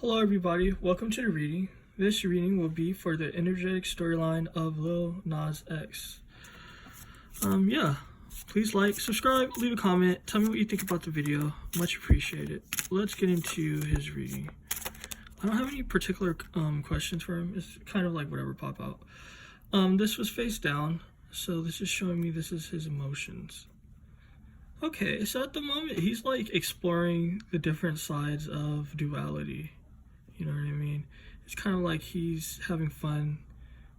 Hello everybody, welcome to the reading. This reading will be for the energetic storyline of Lil Nas X. Please like, subscribe, leave a comment, tell me what you think about the video. Much appreciated. Let's get into his reading. I don't have any particular questions for him. It's kind of like whatever pop out. This was face down, so this is showing me this is his emotions. Okay, so at the moment he's like exploring the different sides of duality. You know what I mean? It's kind of like he's having fun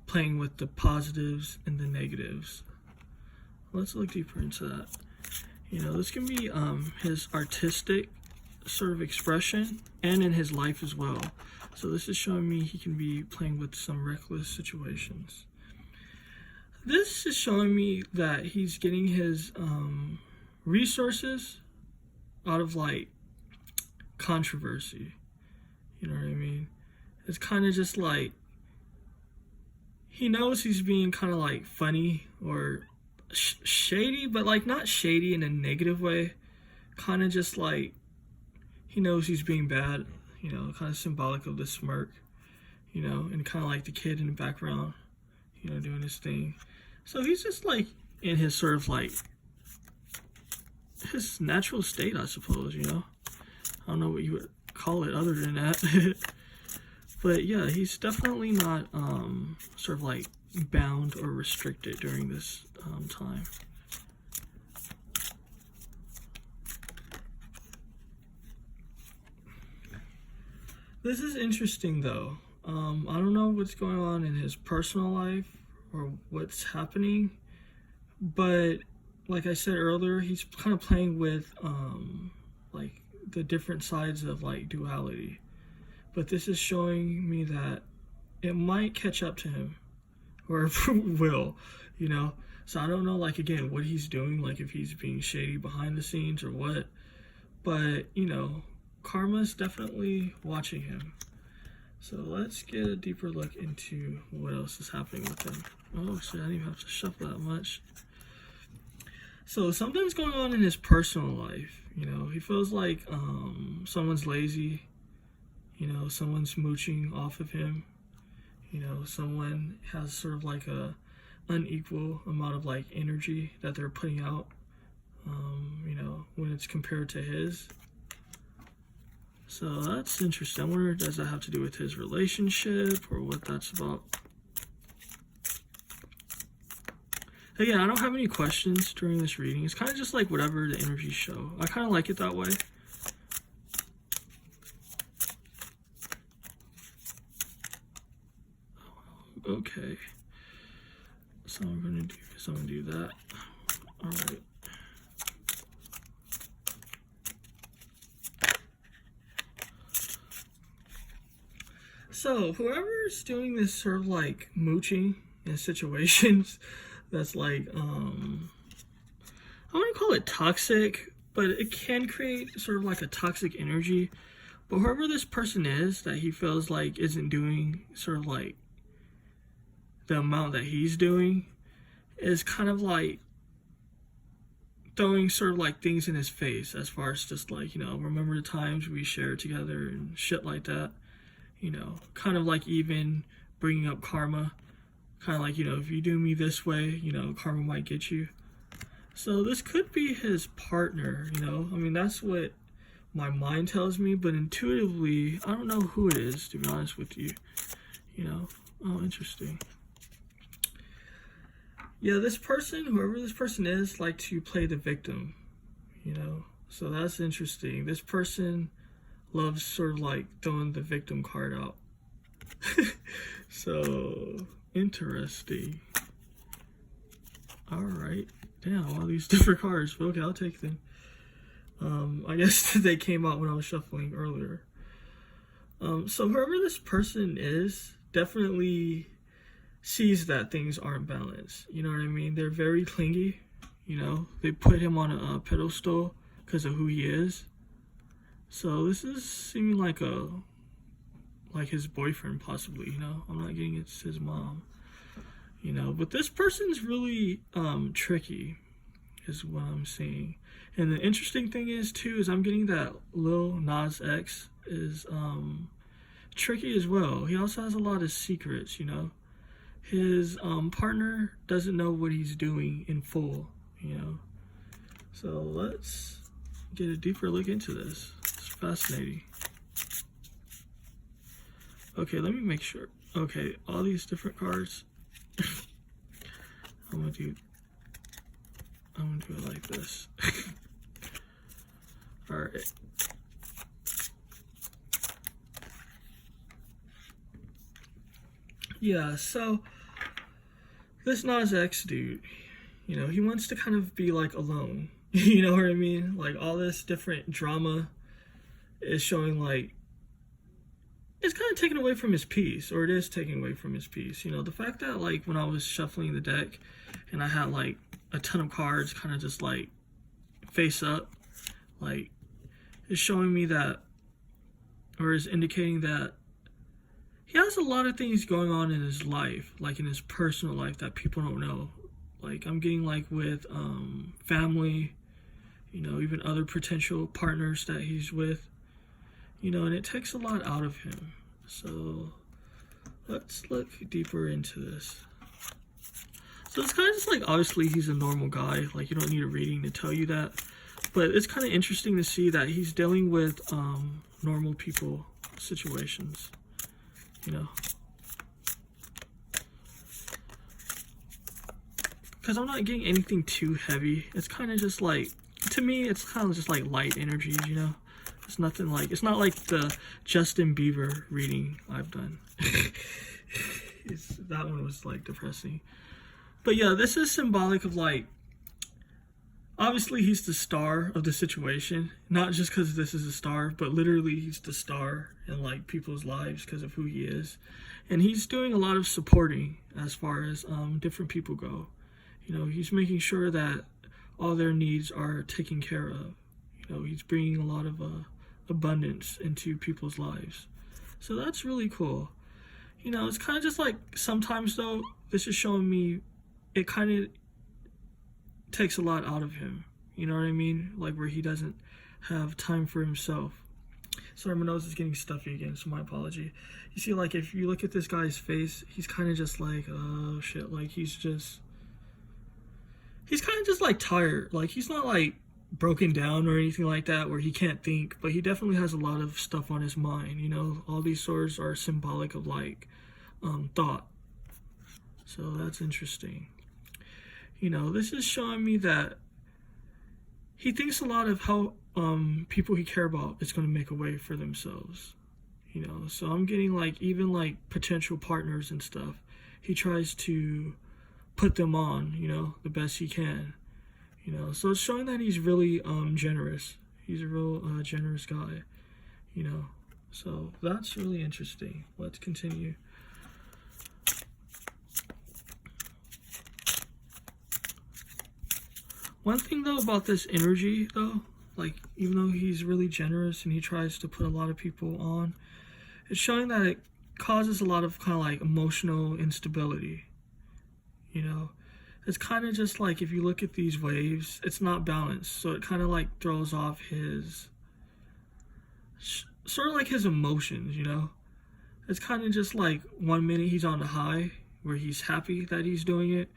playing with the positives and the negatives. Let's look deeper into that. You know, this can be his artistic sort of expression and in his life as well. So this is showing me he can be playing with some reckless situations. This is showing me that he's getting his resources out of like controversy. You know what I mean? It's kind of just like he knows he's being kind of like funny or shady, but like not shady in a negative way. Kind of just like he knows he's being bad, you know, kind of symbolic of the smirk, you know, and kind of like the kid in the background, you know, doing his thing. So he's just like in his sort of like his natural state, I suppose, you know. I don't know what you would call it other than that. But yeah, he's definitely not sort of like bound or restricted during this time. This is interesting though. I don't know what's going on in his personal life or what's happening, but like I said earlier, he's kind of playing with like the different sides of like duality. But this is showing me that it might catch up to him, or will, you know. So I don't know, like, again, what he's doing, like if he's being shady behind the scenes or what. But, you know, karma's definitely watching him. So let's get a deeper look into what else is happening with him. Oh shit, I didn't even have to shuffle that much. So something's going on in his personal life. You know, he feels like someone's lazy. You know, someone's mooching off of him. You know, someone has sort of like a unequal amount of like energy that they're putting out. You know, when it's compared to his. So that's interesting. I wonder, does that have to do with his relationship or what that's about? Again, I don't have any questions during this reading. It's kind of just like whatever the energies show. I kind of like it that way. Okay. So I'm gonna do that. All right. So whoever's doing this sort of like mooching in situations that's like I wouldn't call it toxic, but it can create sort of like a toxic energy. But whoever this person is that he feels like isn't doing sort of like the amount that he's doing, is kind of like throwing sort of like things in his face, as far as just like, you know, remember the times we shared together and shit like that. You know, kind of like even bringing up karma. Kind of like, you know, if you do me this way, you know, karma might get you. So this could be his partner, you know. I mean, that's what my mind tells me, but intuitively, I don't know who it is, to be honest with you. You know, oh, interesting. Yeah, this person, whoever this person is, like to play the victim, you know. So that's interesting. This person loves sort of like throwing the victim card out. So interesting. All right. Damn, all these different cards. Okay, I'll take them. I guess they came out when I was shuffling earlier. So whoever this person is definitely sees that things aren't balanced. You know what I mean? They're very clingy. You know, they put him on a pedestal because of who he is. So this is seeming like his boyfriend possibly, you know. I'm not getting it's his mom, you know. But this person's really tricky, is what I'm seeing. And the interesting thing is too, is I'm getting that Lil Nas X is tricky as well. He also has a lot of secrets, you know. His partner doesn't know what he's doing in full, you know. So let's get a deeper look into this. It's fascinating. Okay, let me make sure. Okay, all these different cards. I'm gonna do it like this. All right. Yeah, so this Nas X dude, you know, he wants to kind of be like alone. You know what I mean? Like all this different drama is showing like it's kind of taken away from his peace, or it is taking away from his peace. You know, the fact that like when I was shuffling the deck and I had like a ton of cards kind of just like face up, like is showing me that, or is indicating that he has a lot of things going on in his life, like in his personal life that people don't know. Like I'm getting like with family, you know, even other potential partners that he's with, you know, and it takes a lot out of him. So let's look deeper into this. So it's kind of just like, obviously he's a normal guy, like you don't need a reading to tell you that, but it's kind of interesting to see that he's dealing with normal people situations, you know, because I'm not getting anything too heavy. It's kind of just like, to me, it's kind of just like light energies, you know. It's nothing like, it's not like the Justin Bieber reading I've done. That one was like depressing. But yeah, this is symbolic of like, obviously he's the star of the situation, not just because this is a star, but literally he's the star in like people's lives because of who he is. And he's doing a lot of supporting as far as different people go. You know, he's making sure that all their needs are taken care of. You know, he's bringing a lot of abundance into people's lives. So that's really cool. You know, it's kind of just like, sometimes though, this is showing me it kind of takes a lot out of him. You know what I mean? Like where he doesn't have time for himself. Sorry, my nose is getting stuffy again, so my apology. You see, like if you look at this guy's face, he's kind of just like, oh shit, like he's kind of just like tired. Like he's not like broken down or anything like that where he can't think, but he definitely has a lot of stuff on his mind. You know, all these swords are symbolic of like thought. So that's interesting. You know, this is showing me that he thinks a lot of how people he care about is going to make a way for themselves. You know, so I'm getting like, even like potential partners and stuff, he tries to put them on, you know, the best he can. You know, so it's showing that he's really generous. He's a real generous guy, you know. So that's really interesting. Let's continue. One thing though about this energy though, like even though he's really generous and he tries to put a lot of people on, it's showing that it causes a lot of kind of like emotional instability. You know, it's kind of just like, if you look at these waves, it's not balanced. So it kind of like throws off his, sort of like his emotions, you know. It's kind of just like 1 minute he's on the high where he's happy that he's doing it,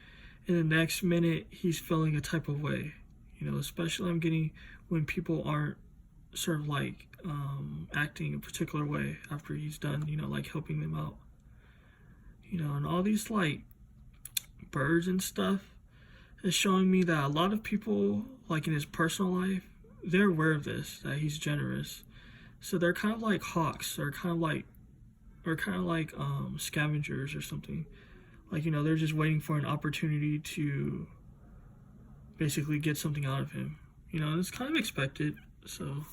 and the next minute he's feeling a type of way, you know, especially I'm getting when people aren't sort of like acting a particular way after he's done, you know, like helping them out, you know. And all these like birds and stuff is showing me that a lot of people, like in his personal life, they're aware of this, that he's generous. So they're kind of like hawks, or kind of like scavengers or something. Like, you know, they're just waiting for an opportunity to basically get something out of him. You know, and it's kind of expected. So,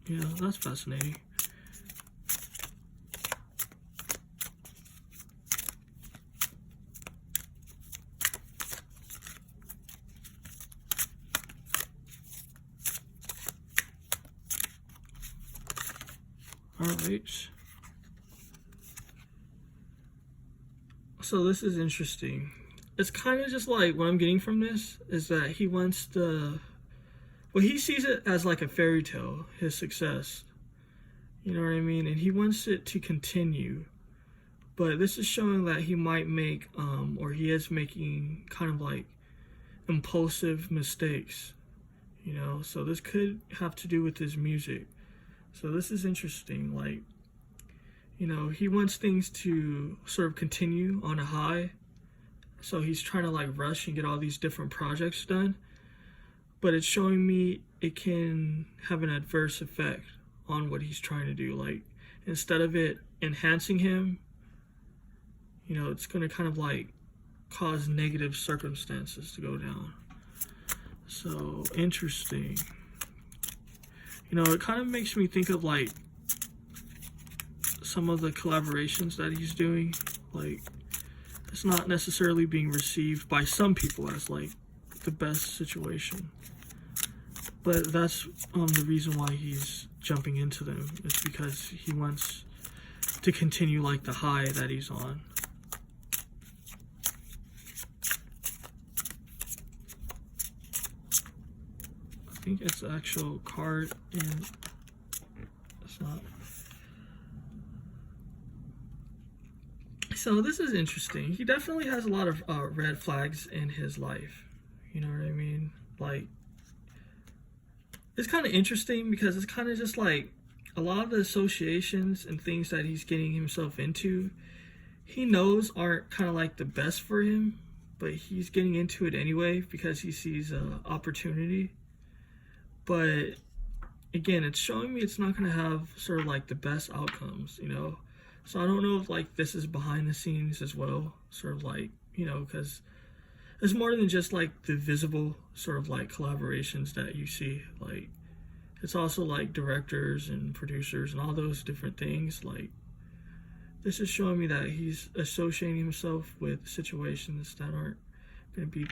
you know, that's fascinating. All right. So this is interesting. It's kind of just like, what I'm getting from this is that he wants to, well, he sees it as like a fairy tale, his success, You know what I mean? And he wants it to continue. But this is showing that he might make, or he is making kind of like impulsive mistakes, you know? So this could have to do with his music. So this is interesting. Like, you know, he wants things to sort of continue on a high. So he's trying to like rush and get all these different projects done. But it's showing me it can have an adverse effect on what he's trying to do. Like, instead of it enhancing him, you know, it's going to kind of like cause negative circumstances to go down. So, interesting. You know, it kind of makes me think of like some of the collaborations that he's doing. Like, it's not necessarily being received by some people as like the best situation. But that's the reason why he's jumping into them. It's because he wants to continue like the high that he's on. I think it's the actual card, and it's not. So this is interesting. He definitely has a lot of red flags in his life. You know what I mean? Like, it's kind of interesting because it's kind of just like a lot of the associations and things that he's getting himself into, he knows aren't kind of like the best for him, but he's getting into it anyway because he sees an opportunity. But again, it's showing me it's not going to have sort of like the best outcomes, you know? So I don't know if like this is behind the scenes as well, sort of like, you know, because it's more than just like the visible sort of like collaborations that you see. Like, it's also like directors and producers and all those different things. Like, this is showing me that he's associating himself with situations that aren't going to be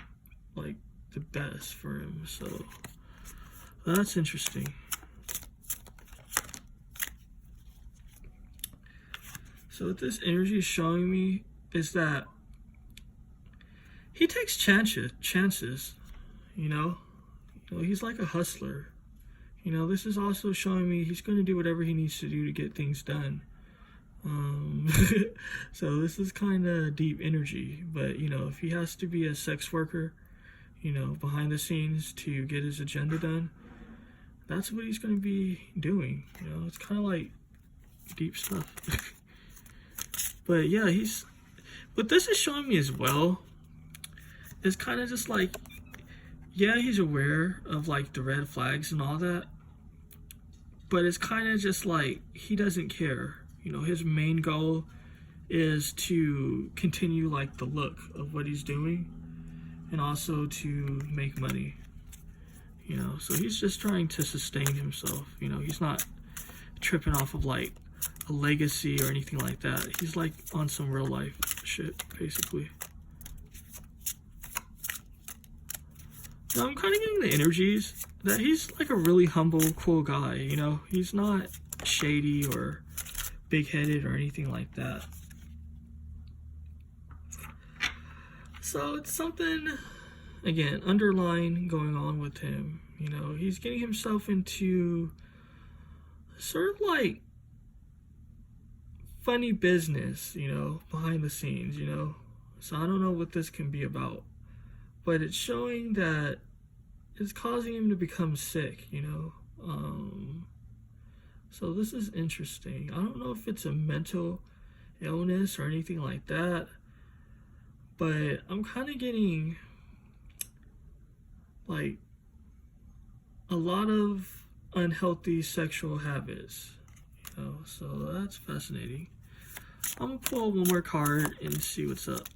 like the best for him. So that's interesting. So what this energy is showing me is that he takes chances, you know? He's like a hustler. You know, this is also showing me he's going to do whatever he needs to do to get things done. So this is kind of deep energy, but you know, if he has to be a sex worker, you know, behind the scenes to get his agenda done, that's what he's going to be doing. You know, it's kind of like deep stuff. But yeah, what this is showing me as well is kind of just like, yeah, he's aware of like the red flags and all that, but it's kind of just like he doesn't care. You know, his main goal is to continue like the look of what he's doing and also to make money. You know, so he's just trying to sustain himself. You know, he's not tripping off of like a legacy or anything like that. He's like on some real life shit, basically. Now I'm kind of getting the energies that he's like a really humble, cool guy, you know? He's not shady or big-headed or anything like that. So it's something, again, underlying going on with him. You know, he's getting himself into sort of like funny business, you know, behind the scenes, you know? So I don't know what this can be about, but it's showing that it's causing him to become sick, you know? So this is interesting. I don't know if it's a mental illness or anything like that, but I'm kind of getting like a lot of unhealthy sexual habits, you know? So that's fascinating. I'm gonna pull one more card and see what's up,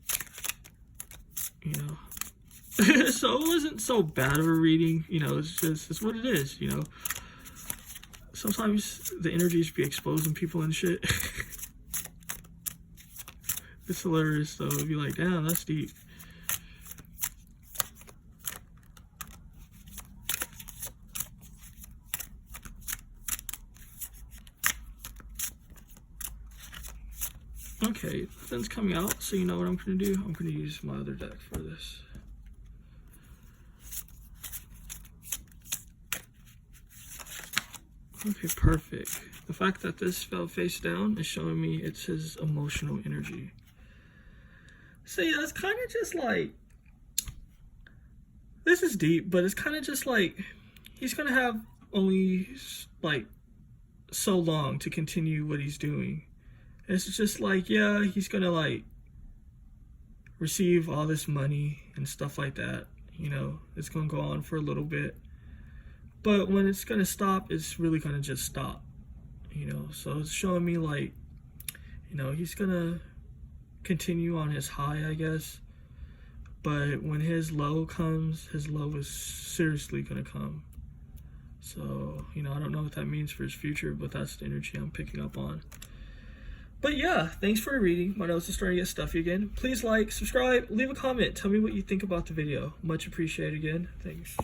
you know? So it wasn't so bad of a reading, you know, it's what it is, you know. Sometimes the energies be exposing people and shit. It's hilarious though, it'd be like, damn, that's deep. Okay, nothing's coming out, so you know what I'm gonna do? I'm gonna use my other deck for this. Okay, perfect. The fact that this fell face down is showing me it's his emotional energy. So yeah, it's kind of just like, this is deep, but it's kind of just like, he's gonna have only like so long to continue what he's doing. It's just like, yeah, he's gonna like receive all this money and stuff like that. You know, it's gonna go on for a little bit. But when it's gonna stop, it's really gonna just stop. You know, so it's showing me like, you know, he's gonna continue on his high, I guess. But when his low comes, his low is seriously gonna come. So, you know, I don't know what that means for his future, but that's the energy I'm picking up on. But yeah, thanks for reading. My nose is starting to get stuffy again. Please like, subscribe, leave a comment. Tell me what you think about the video. Much appreciated again. Thanks.